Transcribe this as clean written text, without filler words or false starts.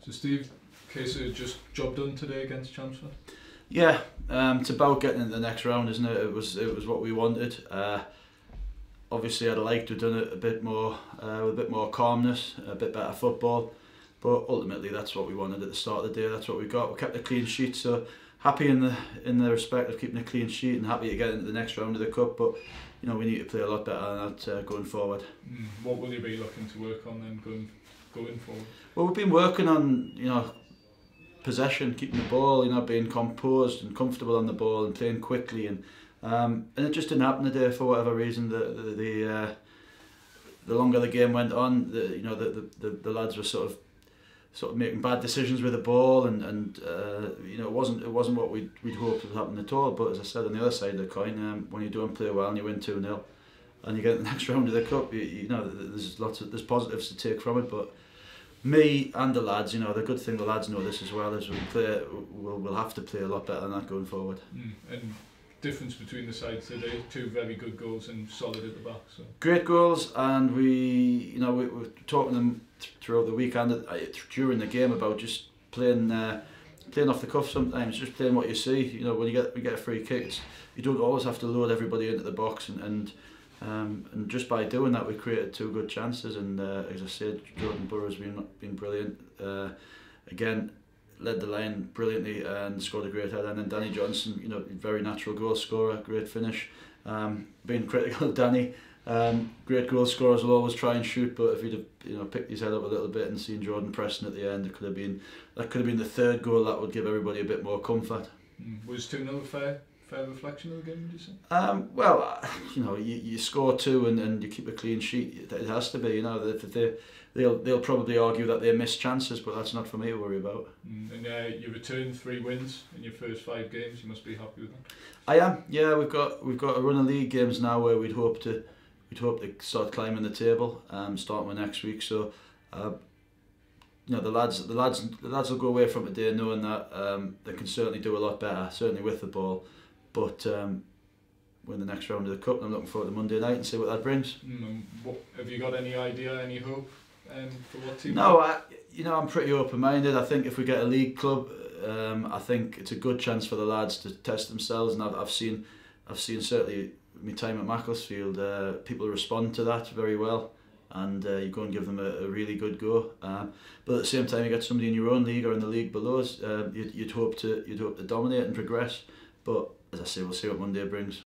So Steve, case of just job done today against Chelmsford? Yeah, it's about getting into the next round, isn't it? It was what we wanted. Obviously, I'd like to have done it a bit more with a bit more calmness, a bit better football. But ultimately, that's what we wanted at the start of the day. That's what we got. We kept a clean sheet, so happy in the respect of keeping a clean sheet, and happy to get into the next round of the cup. But you know, we need to play a lot better than that going forward. What will you be looking to work on then going forward? Well, we've been working on possession, keeping the ball, being composed and comfortable on the ball and playing quickly, and it just didn't happen today for whatever reason. The longer the game went on, the lads were sort of making bad decisions with the ball, and it wasn't what we'd hoped would happen at all. But as I said, on the other side of the coin, when you don't play well and you win 2-0 and you get in the next round of the cup, there's positives to take from it. But me and the lads, the good thing the lads know this as well, is we'll have to play a lot better than that going forward. And difference between the sides today, two very good goals and solid at the back. So great goals, and we were talking to them throughout the weekend during the game about just playing off the cuff sometimes, just playing what you see. When you get a free kick, you don't always have to load everybody into the box, and just by doing that, we created two good chances. And as I said, Jordan Burroughs been brilliant. Again, led the line brilliantly and scored a great header. And then Danny Johnson, very natural goal scorer, great finish. Being critical of Danny, great goal scorers will always try and shoot, but if he'd have picked his head up a little bit and seen Jordan pressing at the end, that could have been the third goal that would give everybody a bit more comfort. Was 2-0 fair reflection of the game, would you say? Well, you score two and you keep a clean sheet. It has to be. They'll probably argue that they missed chances, but that's not for me to worry about. And you returned 3 wins in your first 5 games. You must be happy with that. I am. Yeah, we've got a run of league games now where we'd hope to start climbing the table. Starting with next week. So, the lads will go away from today knowing that they can certainly do a lot better, certainly with the ball. But win the next round of the cup. I'm looking forward to Monday night and see what that brings. Have you got any idea, any hope for what team? No, I'm pretty open-minded. I think if we get a league club, I think it's a good chance for the lads to test themselves. And I've seen certainly my time at Macclesfield, people respond to that very well, and you go and give them a really good go. But at the same time, you get somebody in your own league or in the league below us, you'd hope to dominate and progress. But as I say, we'll see what Monday brings.